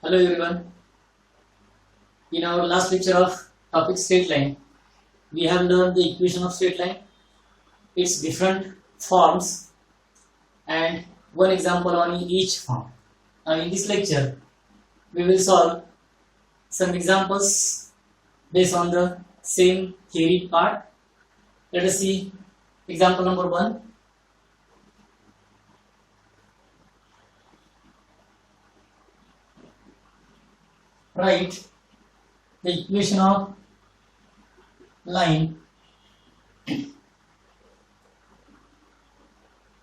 Hello everyone. In our last lecture of topic straight line, we have learned the equation of straight line, its different forms, and one example on each form. Now in this lecture, we will solve some examples based on the same theory part. Let us see example number 1. Write the equation of line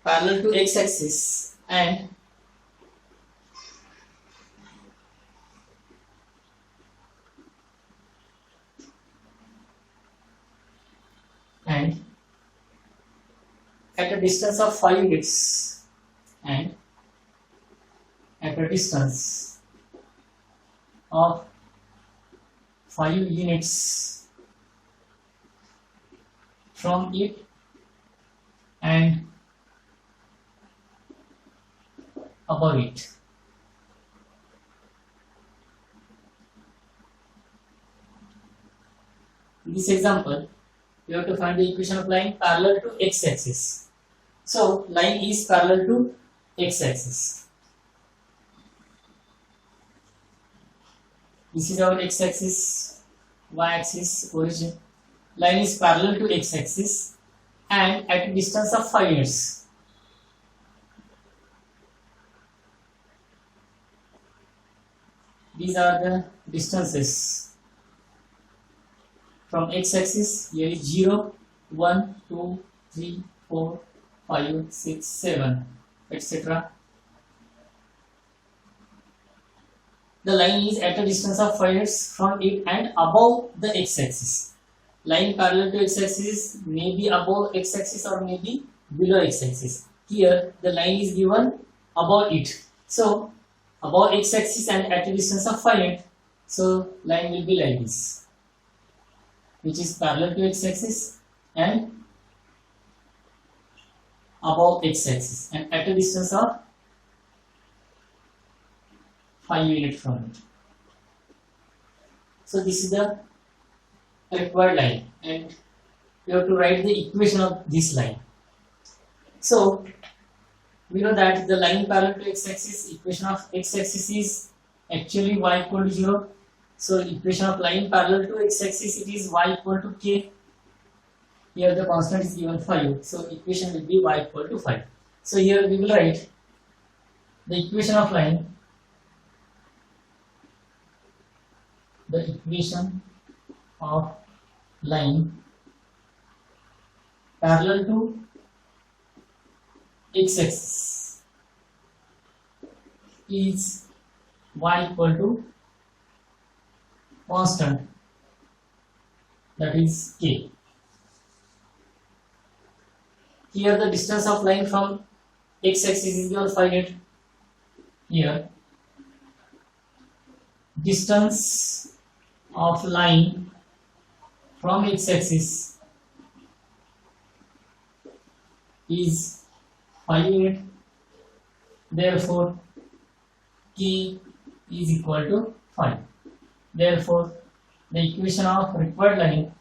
parallel to x-axis and at a distance of 5 units and at a distance of 5 units from it and above it. In this example, you have to find the equation of line parallel to x-axis. So, line is parallel to x-axis. This is our x-axis, y-axis, origin. Line is parallel to x-axis and at a distance of 5 units. These are the distances from x-axis. Here is 0, 1, 2, 3, 4, 5, 6, 7, etc. The line is at a distance of 5 units from it and above the x-axis. Line parallel to x-axis may be above x-axis or may be below x-axis. Here the line is given above it. So above x-axis and at a distance of 5 units. So line will be like this, which is parallel to x-axis and above x-axis and at a distance of 5 units from it. So this is the required line and you have to write the equation of this line. So we know that the line parallel to x-axis, equation of x-axis is actually y equal to 0. So equation of line parallel to x-axis, it is y equal to k. Here the constant is given 5. So equation will be y equal to 5. So here we will write the equation of line. The equation of line parallel to x-axis is y equal to constant, that is k. Here the distance of line from x-axis is given 5 units. Here distance of line from x-axis is 5 units. Therefore k is equal to 5. Therefore the equation of required line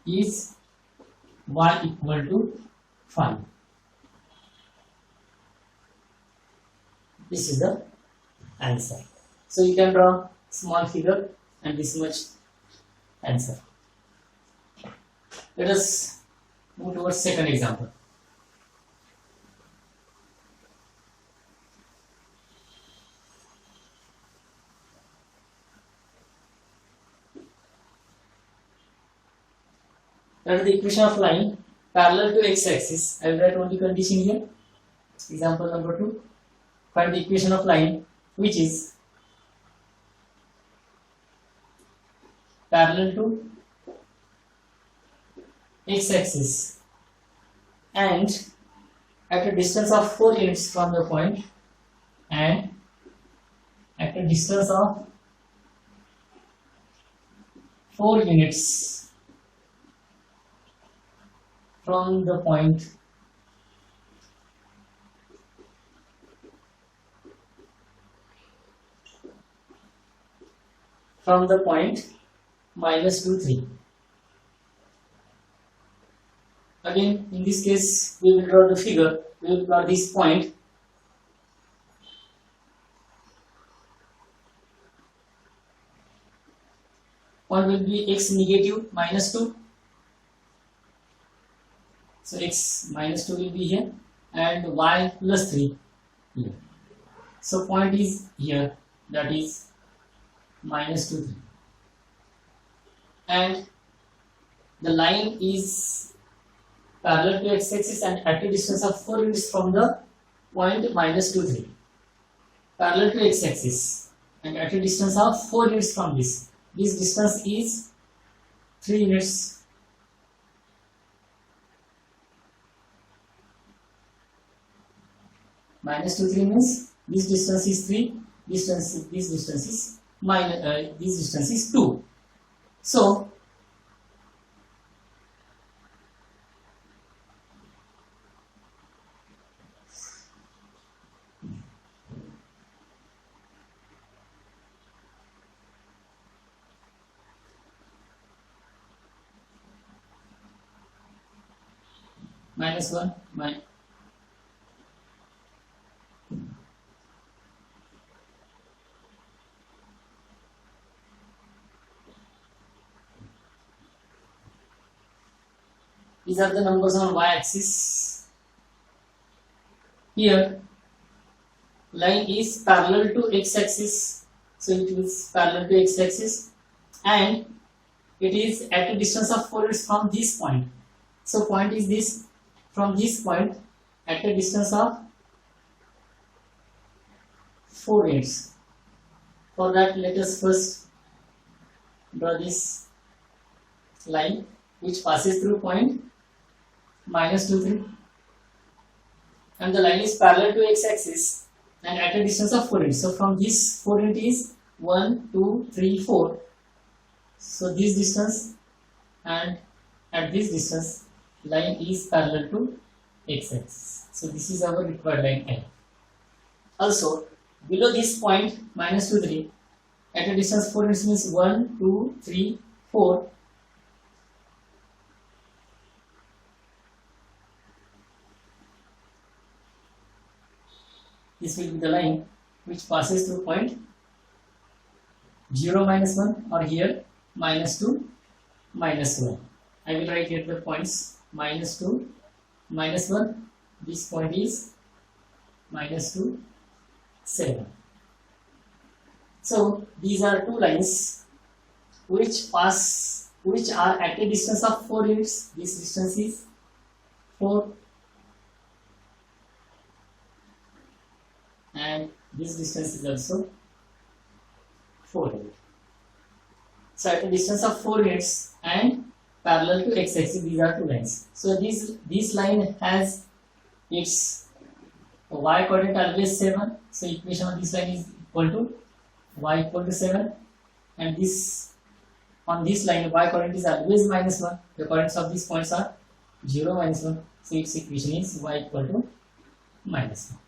is y equal to 5. This is the answer. So you can draw small figure and this much answer. Let us move towards second example. That is the equation of line parallel to x-axis. I will write only condition here. Example number 2. Find the equation of line which is parallel to x-axis and at a distance of 4 units from the point and at a distance of 4 units from the point from the point minus 2, 3. Again, in this case, we will draw the figure. We will draw this point. Point will be x negative minus 2. So x minus 2 will be here and y plus 3 here. So point is here, that is minus 2, 3. And the line is parallel to x-axis and at a distance of 4 units from the point minus 2, 3. Parallel to x-axis and at a distance of 4 units from this. This distance is 3 units. Minus 2, 3 means this distance is 3. This distance is this distance is 2. So minus 1 minus these are the numbers on y-axis. Here line is parallel to x-axis, so it is parallel to x-axis and it is at a distance of 4 units from this point. So point is this, from this point at a distance of 4 units. For that, let us first draw this line which passes through point minus 2, 3, and the line is parallel to x-axis and at a distance of 4 units. So from this 4 unit is 1, 2, 3, 4. So this distance and at this distance line is parallel to x-axis. So this is our required line L. Also below this point minus 2, 3 at a distance 4 units means 1, 2, 3, 4. This will be the line which passes through point 0, minus 1 or here minus 2, minus 1. I will write here the points minus 2, minus 1. This point is minus 2, 7. So these are two lines which are at a distance of 4 units. This distance is 4 and this distance is also 4 units. So at a distance of 4 units and parallel to x-axis, these are two lines. So this line has its y coordinate always 7. So equation of this line is equal to y equal to 7, and this on this line y coordinate is always minus 1. The coordinates of these points are 0, minus 1. So its equation is y equal to minus 1.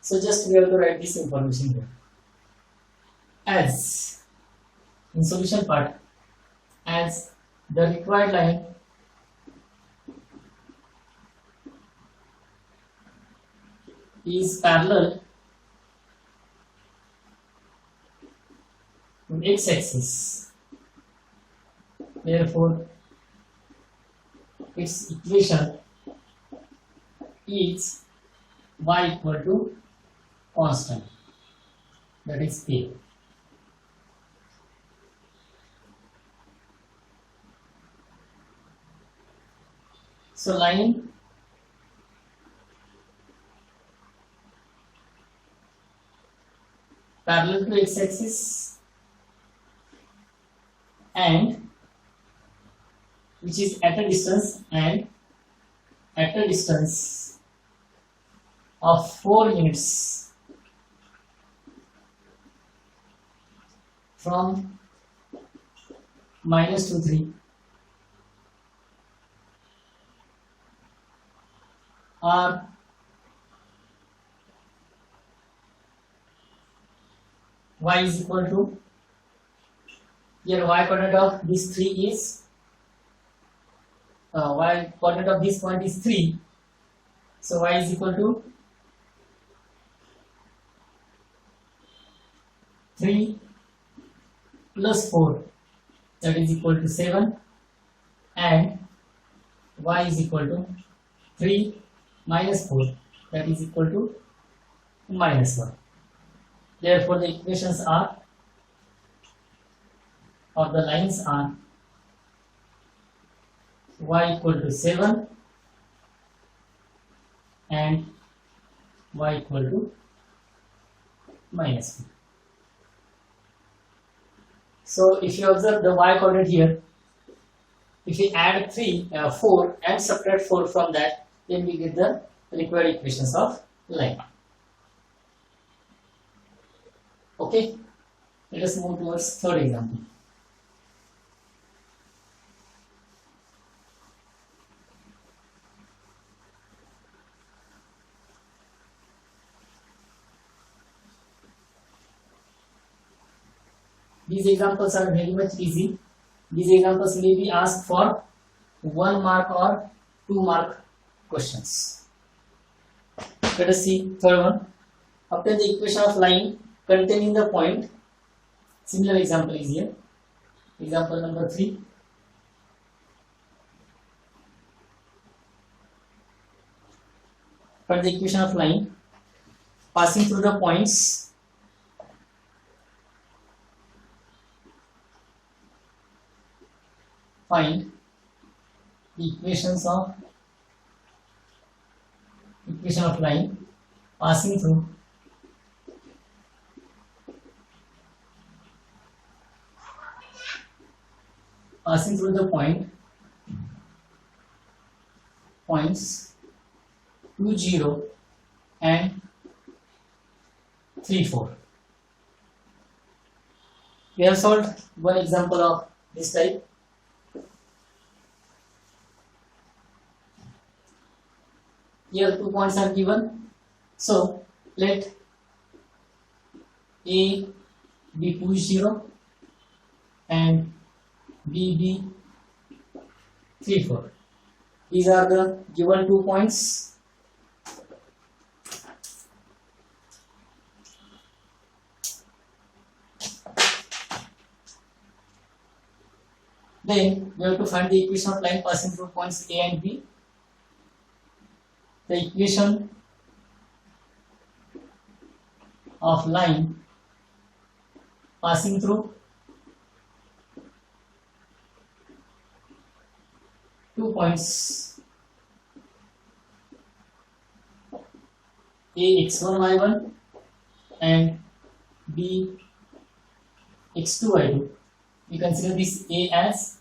So just we have to write this information here. As in solution part, as the required line is parallel to x-axis, therefore its equation is y equal to constant, that is k. So line parallel to x-axis and which is at a distance of 4 units from minus 2, 3 are y is equal to Here y coordinate of this 3 is y coordinate of this point is 3. So y is equal to 3 plus 4, that is equal to 7, and y is equal to 3 minus 4, that is equal to minus 1. Therefore the equations are, or the lines are, y equal to 7 and y equal to minus 1. So if you observe the y coordinate here, if you add 4 and subtract 4 from that, then we get the required equations of line. Okay, let us move towards third example. These examples are very much easy. These examples may be asked for 1 mark or 2 mark questions. Let us see third one. Obtain the equation of line containing the point. Similar example is here. Example number 3. Find the equation of line passing through the points find the equation of line passing through the points 2, 0 and 3, 4. We have solved one example of this type. Here 2 points are given, so let A be 2, 0 and B be 3, 4. These are the given 2 points. Then we have to find the equation of line passing through points A and B. The equation of line passing through 2 points A x1 y1 and B x2 y2. We consider this A as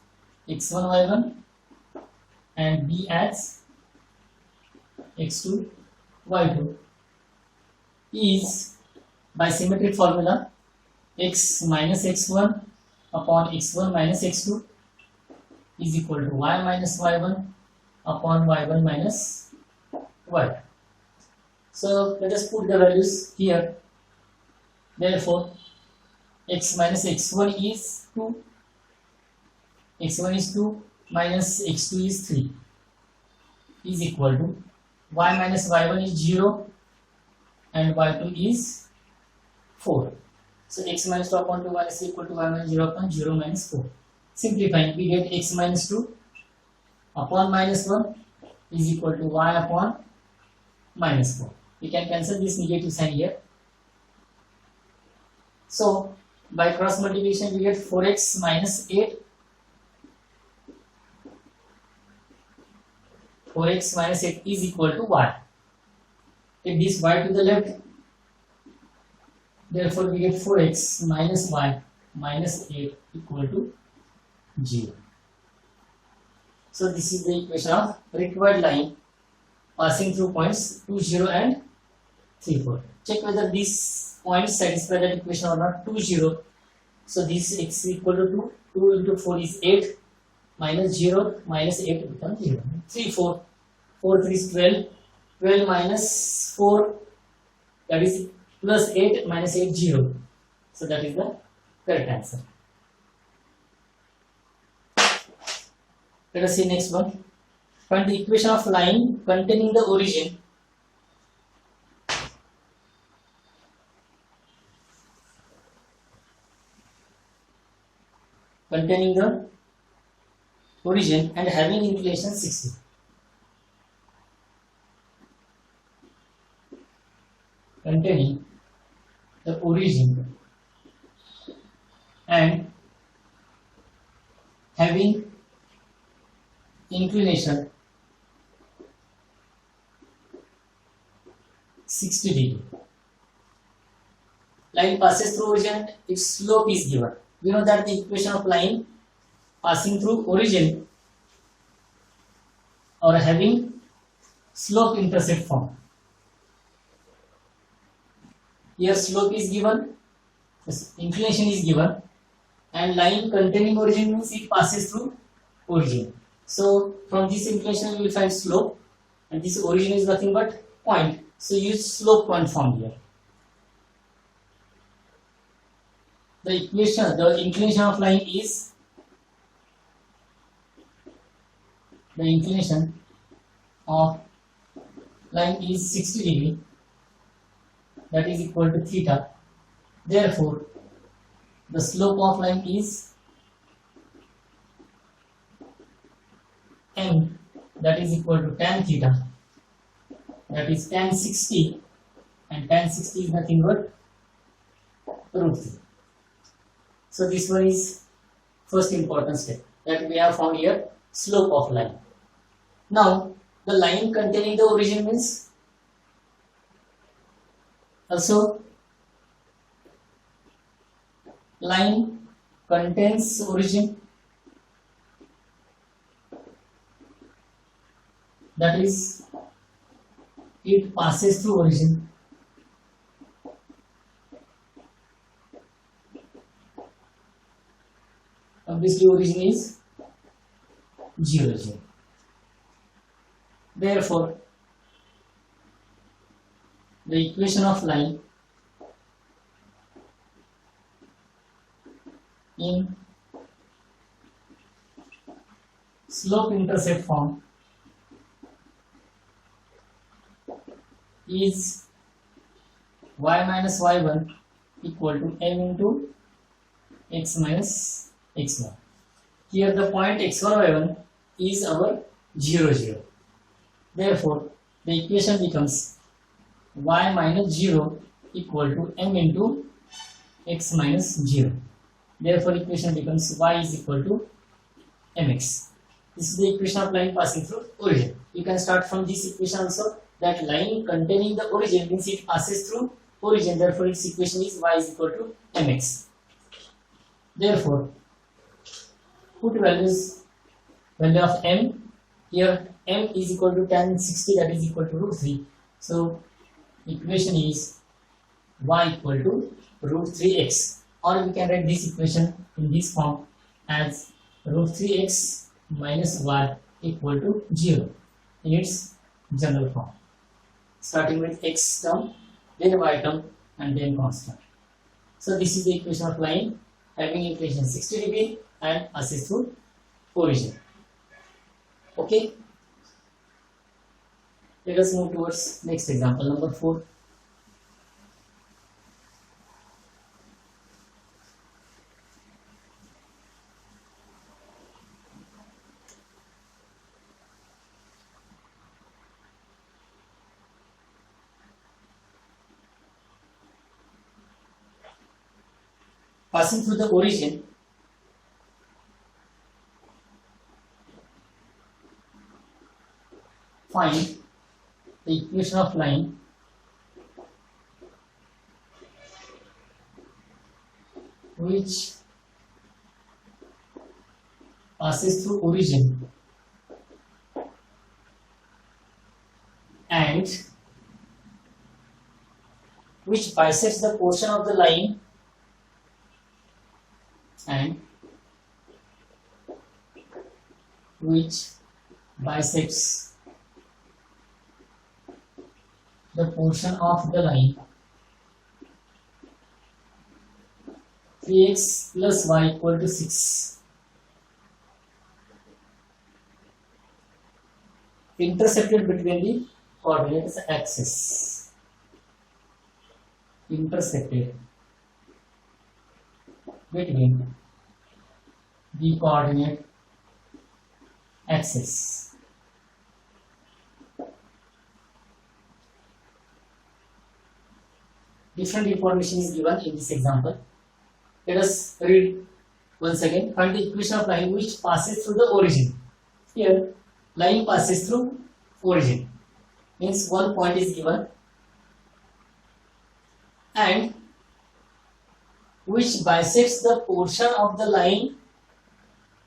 x1 y1 and B as x2 y2 is by symmetric formula x minus x1 upon x1 minus x2 is equal to y minus y1 upon y1 minus y2. So let us put the values here. Therefore x minus x1 is 2, x1 is 2 minus x2 is 3 is equal to y minus y1 is 0 and y2 is 4. So x minus 2 upon 2 is equal to y minus 0 upon 0 minus 4. Simplifying, we get x minus 2 upon minus 1 is equal to y upon minus 4. We can cancel this negative sign here. So by cross multiplication we get 4x minus 8. 4x minus 8 is equal to y. Take this y to the left. Therefore we get 4x minus y minus 8 equal to 0. So this is the equation of required line passing through points 2, 0 and 3, 4. Check whether these points satisfy that equation or not. 2, 0. So this x equal to 2. 2 into 4 is 8. Minus 0 minus 8 becomes 0. 3, 4. 4, 3 is 12. 12 minus 4, that is plus 8 minus 8, 0. So that is the correct answer. Let us see next one. Find the equation of line containing the origin and having inclination 60. Containing the origin and having inclination 60 degree. Line passes through origin, its slope is given. We know that the equation of line passing through origin or having slope intercept form. Here slope is given, inclination is given, and line containing origin means it passes through origin. So from this inclination we will find slope, and this origin is nothing but point. So use slope point form here. The inclination of line is is 60 degree, that is equal to theta. Therefore, the slope of line is m, that is equal to tan theta, that is tan 60, and tan 60 is nothing but root 3. So this one is first important step that we have found here, slope of line. Now the line containing the origin means also line contains origin, that is it passes through origin. Obviously origin is 0, 0. Therefore, the equation of line in slope intercept form is y minus y1 equal to m into x minus x1. Here the point x1 y1 is our 0, 0. Therefore, the equation becomes y minus 0 equal to m into x minus 0. Therefore, equation becomes y is equal to mx. This is the equation of line passing through origin. You can start from this equation also, that line containing the origin means it passes through origin. Therefore, its equation is y is equal to mx. Therefore, put value of m. Here m is equal to tan 60, that is equal to root 3. So equation is y equal to root 3x, or we can write this equation in this form as root 3x minus y equal to 0 in its general form, starting with x term, then y term, and then constant. So this is the equation of line having inclination 60 degree and passes through origin. Okay, let us move towards next example, number 4. Passing through the origin, find the equation of line which passes through origin and which bisects the portion of the line and which bisects the portion of the line 3x plus y equal to 6. intersected between the coordinate axis. Intersected between the coordinate axis. Different information is given in this example. Let us read once again. Find the equation of line which passes through the origin. Here, line passes through origin. Means one point is given and which bisects the portion of the line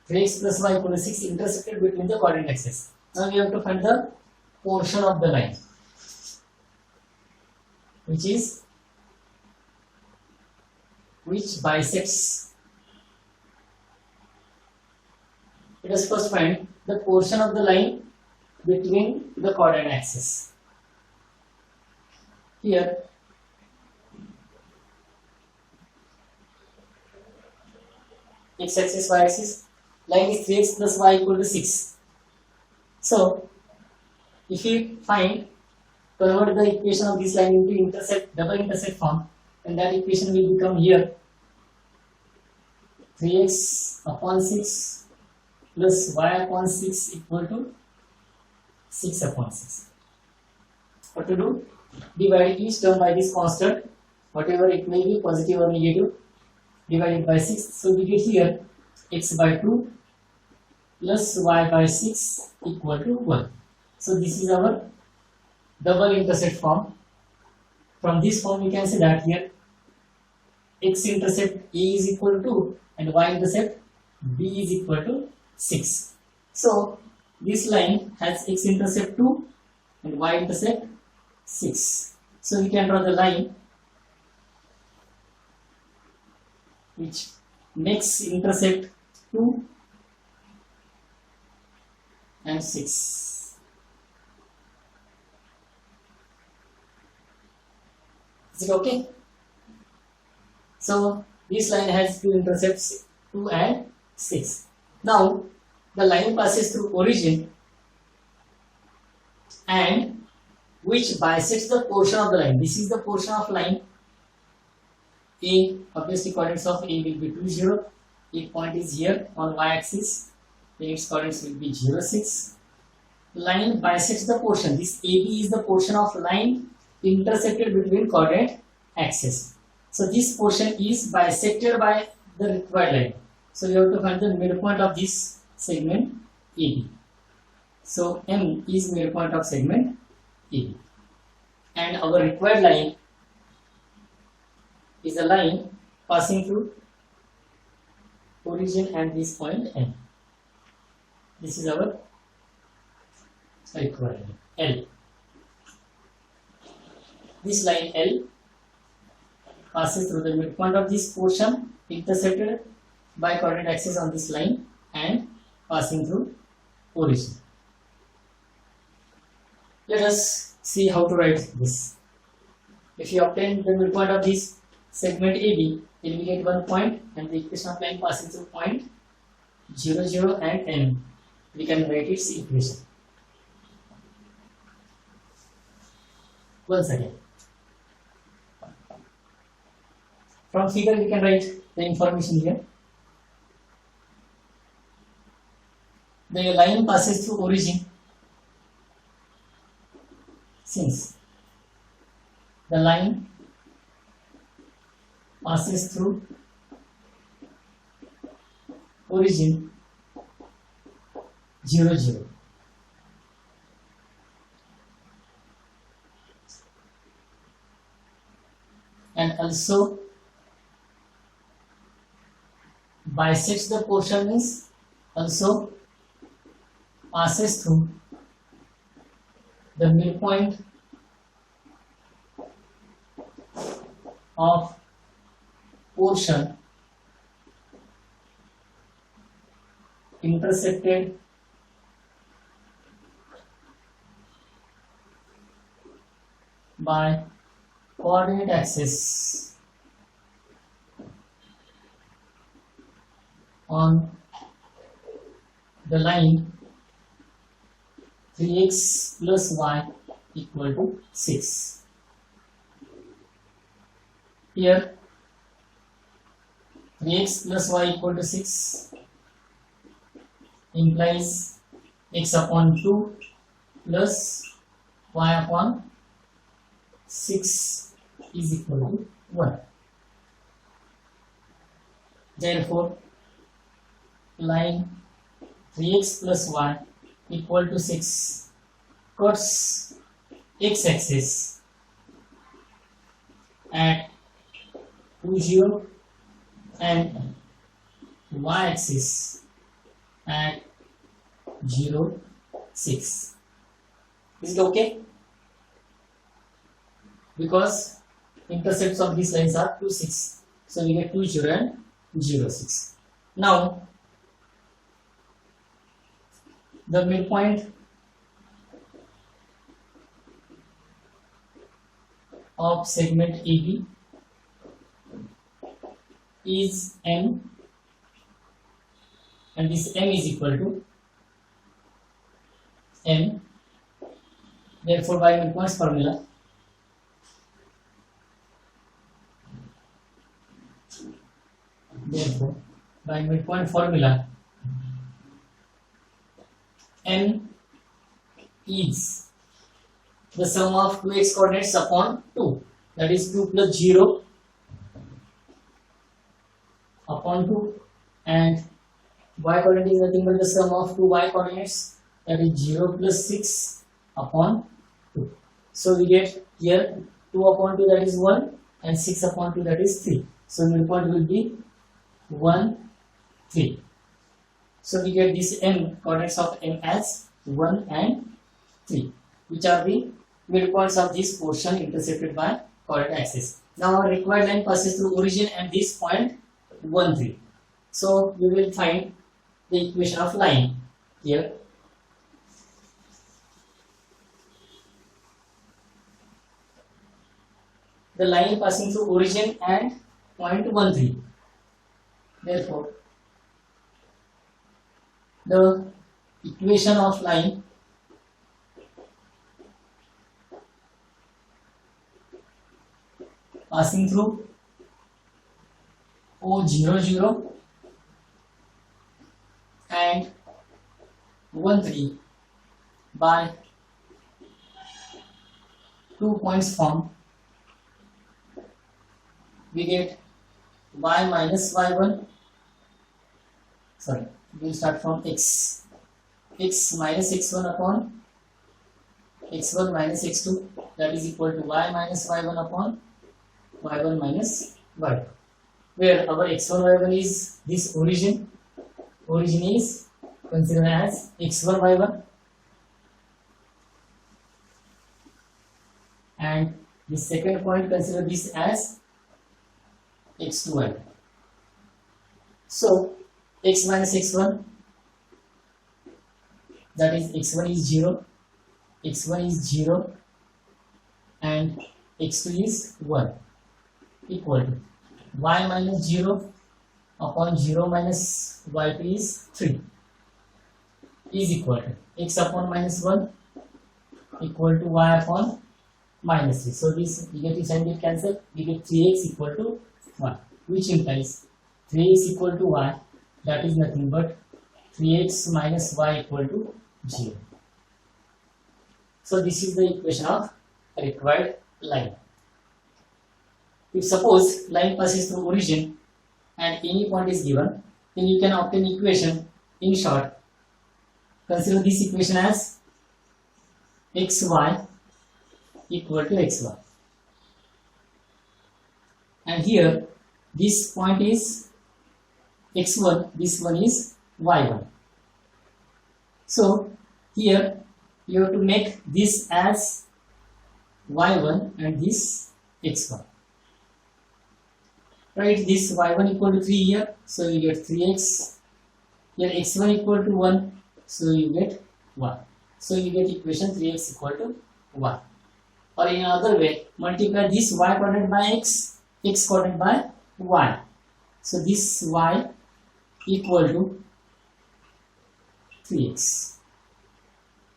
3x plus y equal to 6 intersected between the coordinate axis. Now we have to find the portion of the line, which bisects. Let us first find the portion of the line between the coordinate axis. Here, x-axis, y-axis, line is 3x plus y equal to 6. So, if we convert the equation of this line into double intersect form, and that equation will become here 3x upon 6 plus y upon 6 equal to 6 upon 6. What to do? Divide each term by this constant, whatever it may be, positive or negative, divided by 6. So we get here x by 2 plus y by 6 equal to 1. So this is our double intersect form. From this form we can say that here x-intercept A is equal to 2 and y-intercept B is equal to 6. So this line has x-intercept 2 and y-intercept 6. So we can draw the line which makes intersect 2 and 6. Is it okay? So this line has two intercepts 2 and 6. Now the line passes through origin and which bisects the portion of the line. This is the portion of line A. Obviously coordinates of A will be 2, 0. A point is here on y-axis. Its coordinates will be 0, 6. Line bisects the portion. This AB is the portion of line intersected between coordinate axis. So this portion is bisected by the required line. So we have to find the midpoint of this segment AB. So M is midpoint of segment AB. And our required line is a line passing through origin and this point M. This is our required line L. This line L passes through the midpoint of this portion intersected by coordinate axis on this line and passing through origin. Let us see how to write this. If you obtain the midpoint of this segment AB, then we get one point and the equation of line passing through point 0, 0 and N. We can write its equation. Once again. From figure we can write the information here. The line passes through origin. Since the line passes through origin 0, 0. And also bisects the portion means also passes through the midpoint of portion intersected by coordinate axis on the line 3x plus y equal to 6. Here 3x plus y equal to 6 implies x upon 2 plus y upon 6 is equal to 1. Therefore, line 3x plus y equal to 6 cuts x-axis at 2, 0 and y-axis at 0, 6. Is it okay? Because intercepts of these lines are 2, 6. So we get 2, 0 and 0, 6. Now the midpoint of segment AB is M, and this M is equal to M. Therefore, by midpoints formula, M is the sum of 2x coordinates upon 2, that is 2 plus 0 upon 2, and y coordinate is nothing but the sum of 2 y coordinates, that is 0 plus 6 upon 2. So we get here 2 upon 2, that is 1, and 6 upon 2, that is 3. So midpoint will be 1, 3. So we get this M, coordinates of M as 1 and 3, which are the midpoints of this portion intercepted by coordinate axis. Now our required line passes through origin and this point 1, 3. So we will find the equation of line here. The line passing through origin and point 1, 3. Therefore, the equation of line passing through O00 and 13 by 2 points form, we get y minus y1, sorry, we will start from x minus x1 upon x1 minus x2, that is equal to y minus y1 upon y1 minus y2, where our x1 y1 is this origin is considered as x1 y1, and the second point consider this as x2 y1. So x minus x1, that is x1 is 0, and x2 is 1, equal to y minus 0 upon 0 minus y2 is 3, is equal to x upon minus 1 equal to y upon minus 3. So this negative sign get cancelled, we get 3x equal to 1, which implies 3x equal to y, that is nothing but 3x minus y equal to 0. So this is the equation of required line. If suppose line passes through origin and any point is given, then you can obtain equation. In short, consider this equation as xy equal to xy, and here this point is x1, this one is y1. So here you have to make this as y1 and this x1. Write this y1 equal to 3 here, so you get 3x. Here x1 equal to 1, so you get 1. So you get equation 3x equal to 1. Or in another way, multiply this y coordinate by x coordinate by y. So this y equal to 3x.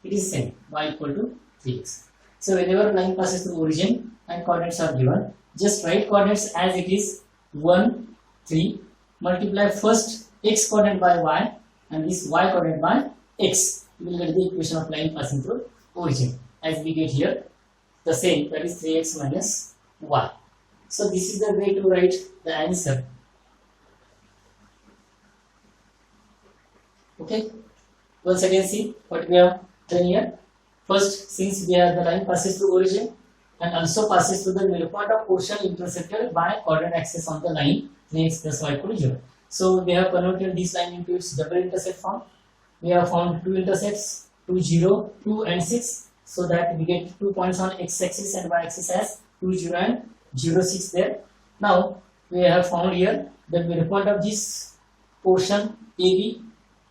it is same, y equal to 3x. So whenever line passes through origin and coordinates are given, just write coordinates as it is 1, 3, multiply first x coordinate by y and this y coordinate by x. You will get the equation of line passing through origin as we get here the same, that is 3x minus y. So this is the way to write the answer. Okay, once again see what we have done here. First, since we have the line passes through origin and also passes through the middle point of portion intersected by coordinate axis on the line 3x plus y equal to 0. So we have converted this line into its double intersect form. We have found two intersects, 2, 0, 2 and 6, so that we get 2 points on x-axis and y-axis as 2, 0 and 0, 6 there. Now we have found here the middle point of this portion AB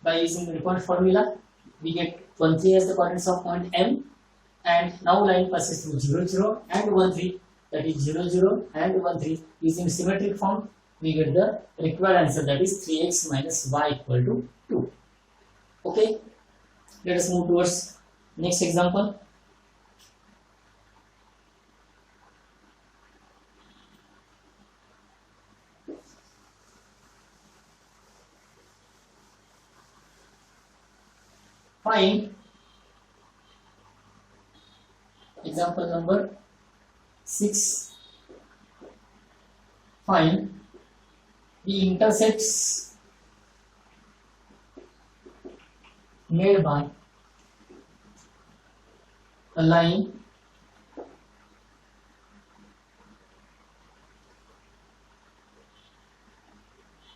by using middle point formula. We get 1, 3 as the coordinates of point M, and now line passes through 0, 0 and 1, 3, that is 0, 0 and 1, 3. Using symmetric form, we get the required answer, that is 3x minus y equal to 2. Okay, let us move towards next example. Find example number 6. Find the intersects made by a line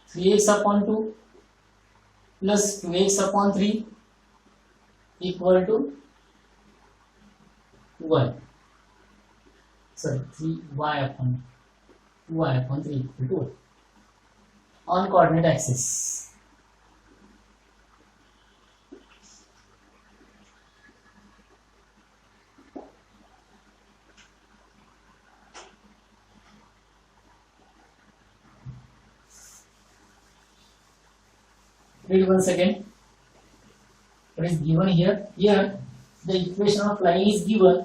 three x upon 2 plus 2x upon 3 equal to 1. Sorry, 3y upon 3 equal to 1 on coordinate axis. Read once again. What is given here? Here the equation of line is given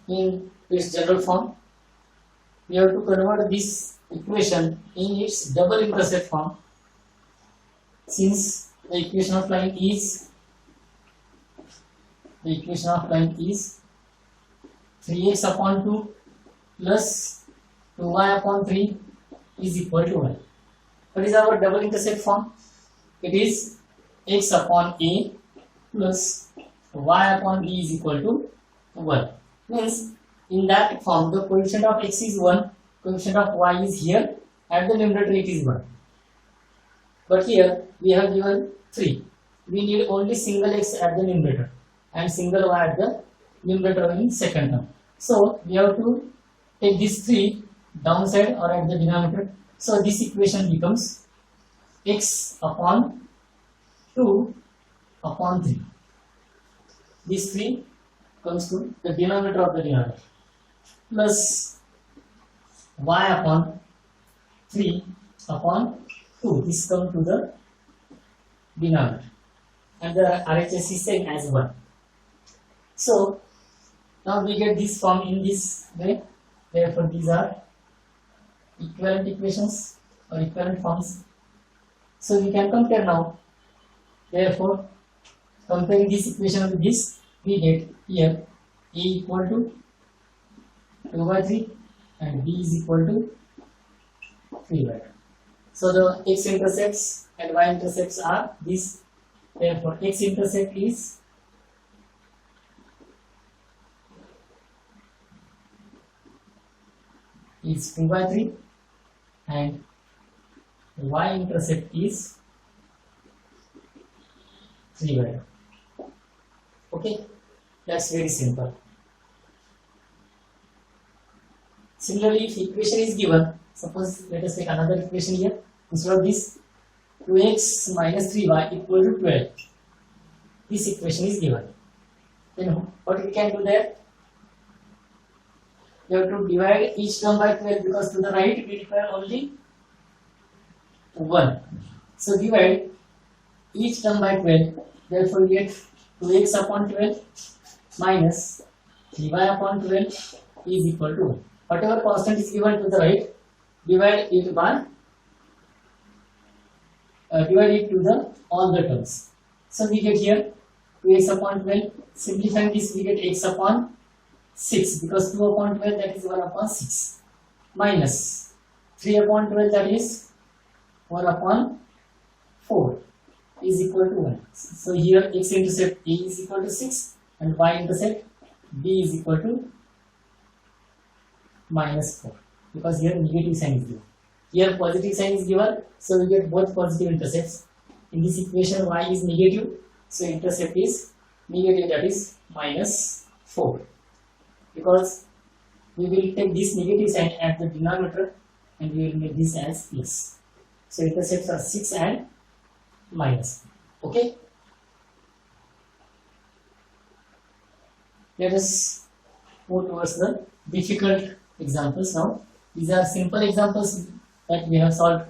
in its general form. We have to convert this equation in its double intersect form. Since the equation of line is 3x upon 2 plus 2y upon 3 is equal to 1. What is our double intersect form? It is x upon a plus y upon b is equal to 1. Means in that form the coefficient of x is 1, coefficient of y is here, at the numerator it is 1. But here we have given 3. We need only single x at the numerator and single y at the numerator in second term. So we have to take this 3 downside or at the denominator. So this equation becomes x upon 2 upon 3. This 3 comes to the denominator of the denominator plus y upon 3 upon 2. This comes to the denominator and the RHS is same as 1. So now we get this form in this way. Therefore these are equivalent equations or equivalent forms. So we can compare now. Therefore, comparing this equation with this, we get here a equal to 2 by 3 and b is equal to 3 by 2. So the x intercepts and y intercepts are this. Therefore, x intercept is is 2 by 3 and y intercept is 3 by 2. Okay, that's very simple. Similarly, if equation is given, suppose let us take another equation here. Instead of this, 2x minus 3y equal to 12. This equation is given. Then what we can do there? You have to divide each term by 12 because to the right we require only 1. So divide each term by 12. Therefore, we get 2x upon 12 minus 3y upon 12 is equal to 1. Whatever constant is given to the right, divide it by divide it to the all the terms. So we get here 2x upon 12. Simplifying this, we get x upon 6 because 2 upon 12 that is 1 upon 6 minus 3 upon 12 that is 1 upon 4 is equal to 1. So here x intercept a is equal to 6 and y intercept b is equal to minus 4 because here negative sign is given. Here positive sign is given, so we get both positive intercepts. In this equation y is negative, so intercept is negative, that is minus 4. Because we will take this negative sign at the denominator and we will make this as plus. So intercepts are 6 and minus. Okay. Let us move towards the difficult examples now. These are simple examples that we have solved.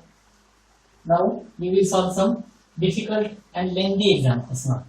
Now we will solve some difficult and lengthy examples now.